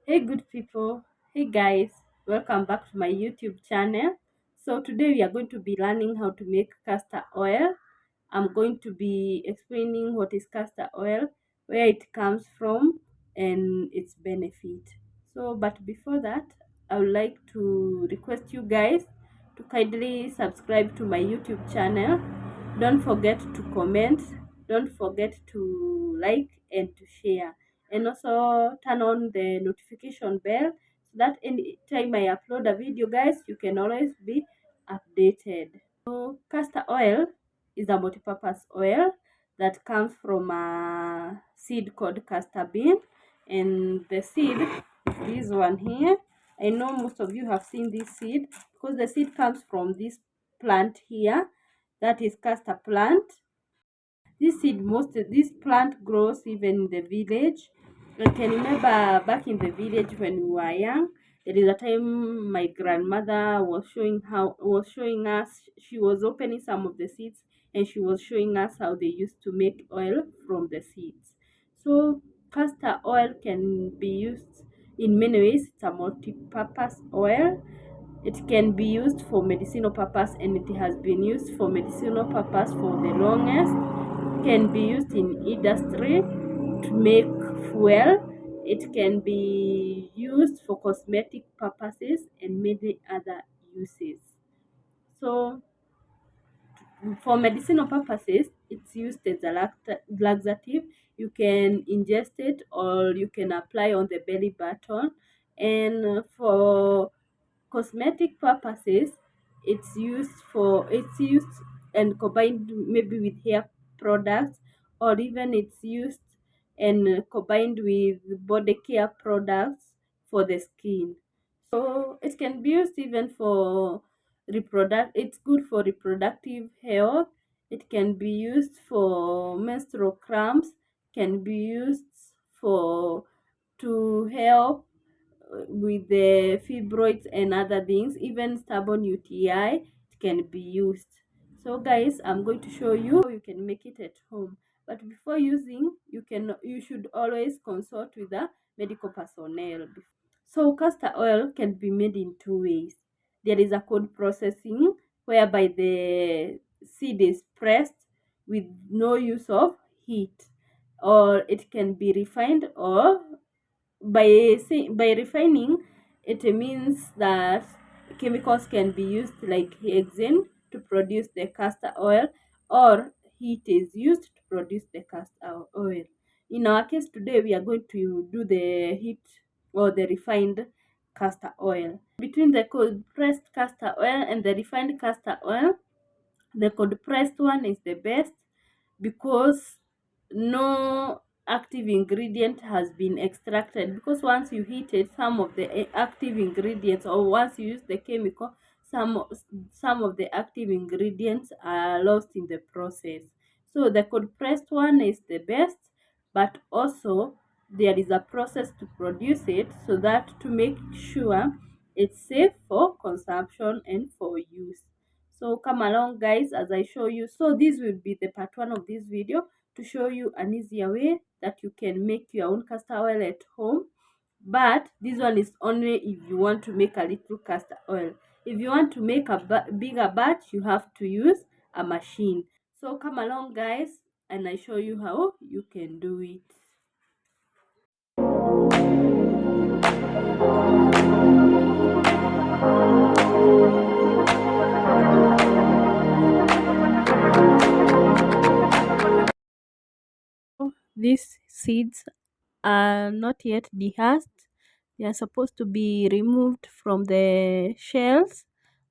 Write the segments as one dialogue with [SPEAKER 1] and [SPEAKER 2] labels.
[SPEAKER 1] Hey good people, hey guys, welcome back to my YouTube channel. So today we are going to be learning how to make castor oil. I'm going to be explaining what is castor oil, where it comes from, and its benefit. But before that, I would like to request you guys to kindly subscribe to my YouTube channel. Don't forget to comment, don't forget to like and to share, and also turn on the notification bell so that anytime I upload a video, guys, you can always be updated. So castor oil is a multi-purpose oil that comes from a seed called castor bean, and the seed is this one here. I know most of you have seen this seed because the seed comes from this plant here, that is castor plant. This plant grows even in the village. I can remember back in the village when we were young. There is a time my grandmother was showing us. She was opening some of the seeds and she was showing us how they used to make oil from the seeds. So castor oil can be used in many ways. It's a multi-purpose oil. It can be used for medicinal purpose, and it has been used for medicinal purpose for the longest. Can be used in industry to make fuel. It can be used for cosmetic purposes and many other uses. So for medicinal purposes, it's used as a laxative. You can ingest it or you can apply on the belly button. And for cosmetic purposes, it's used and combined maybe with hair products, or even it's used and combined with body care products for the skin. So it can be used even for it's good for reproductive health. It can be used for menstrual cramps, can be used for to help with the fibroids and other things. Even stubborn UTI, it can be used. So guys, I'm going to show you how you can make it at home. But before using, you should always consult with a medical personnel. So castor oil can be made in two ways. There is a cold processing, whereby the seed is pressed with no use of heat, or it can be refined. Or by refining, it means that chemicals can be used like hexane to produce the castor oil, or heat is used to produce the castor oil. In our case today, we are going to do the heat or the refined castor oil. Between the cold pressed castor oil and the refined castor oil, the cold pressed one is the best because no active ingredient has been extracted. Because once you heat it, some of the active ingredients, or once you use the chemical, some of the active ingredients are lost in the process. So the cold pressed one is the best, but also there is a process to produce it, so that to make sure it's safe for consumption and for use. So come along guys as I show you. So this will be the part one of this video, to show you an easier way that you can make your own castor oil at home. But this one is only if you want to make a little castor oil. If you want to make a bigger batch, you have to use a machine. So come along guys and I show you how you can do it. These seeds are not yet dehusked. They are supposed to be removed from the shells.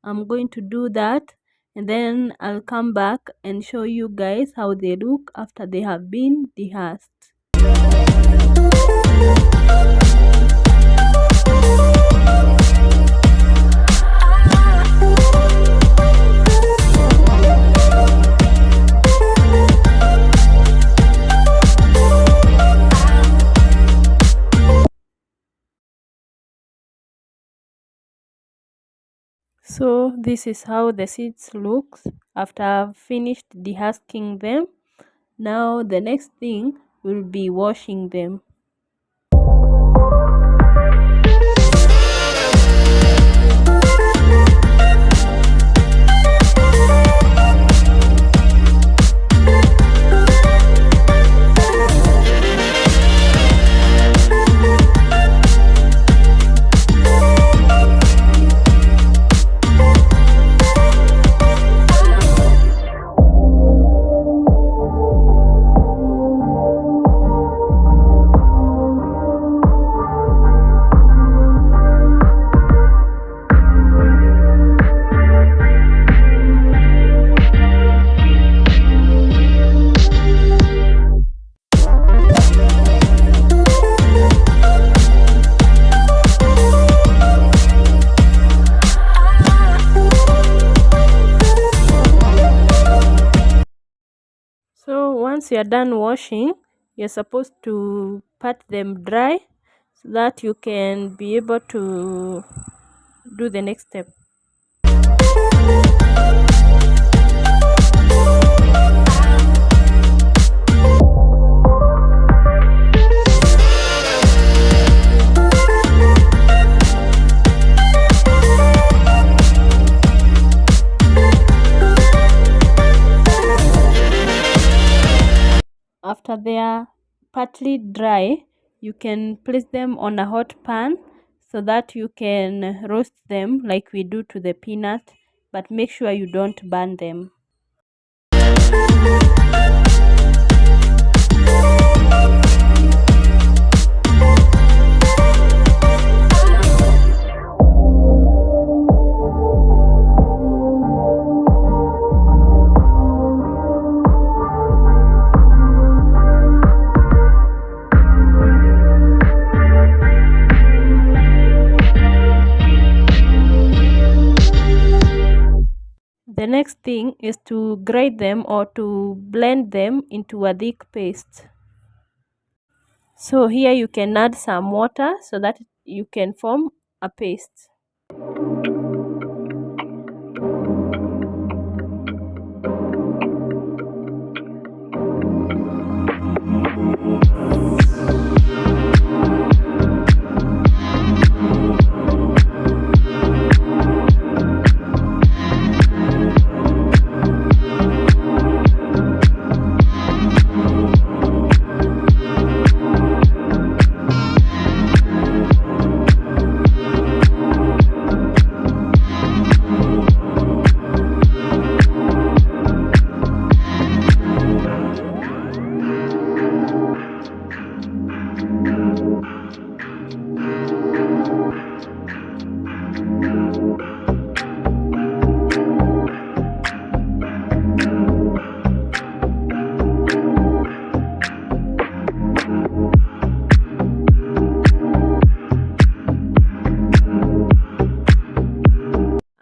[SPEAKER 1] I'm going to do that, and then I'll come back and show you guys how they look after they have been dehusked. So this is how the seeds looks after I've finished dehusking them. Now the next thing will be washing them. you're done washing, you're supposed to pat them dry so that you can be able to do the next step. After they are partly dry, you can place them on a hot pan so that you can roast them like we do to the peanut, but make sure you don't burn them. The next thing is to grate them or to blend them into a thick paste. So here you can add some water so that you can form a paste.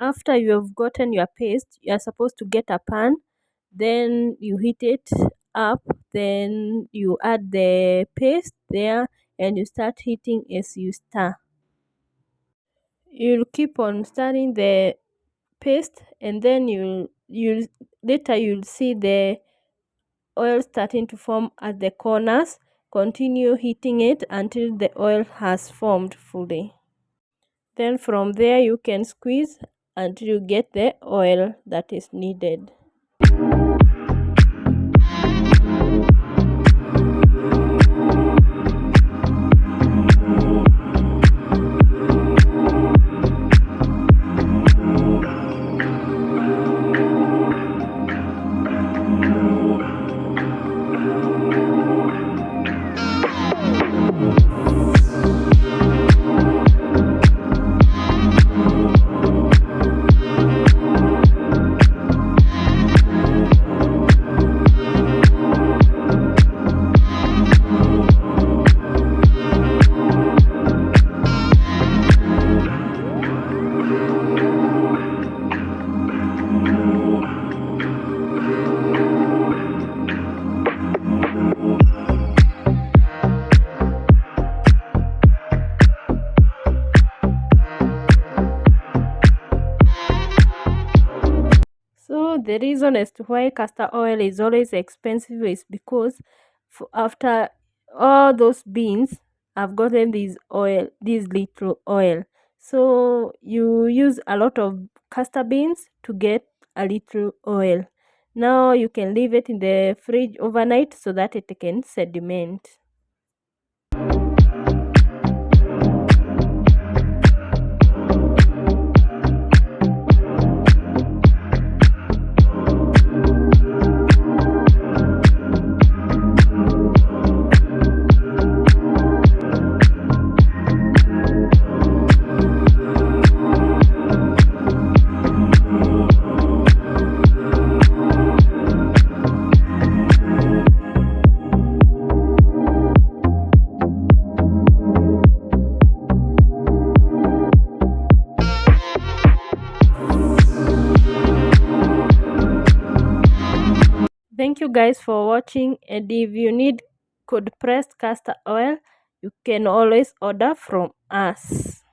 [SPEAKER 1] After you have gotten your paste, you are supposed to get a pan, then you heat it up, then you add the paste there and you start heating as you stir. You'll keep on stirring the paste and then you'll later you'll see the oil starting to form at the corners. Continue heating it until the oil has formed fully. Then from there you can squeeze until you get the oil that is needed. So the reason as to why castor oil is always expensive is because after all those beans, I've gotten this little oil. So you use a lot of castor beans to get a little oil. Now you can leave it in the fridge overnight so that it can sediment. Thank you guys for watching, and if you need cold pressed castor oil, you can always order from us.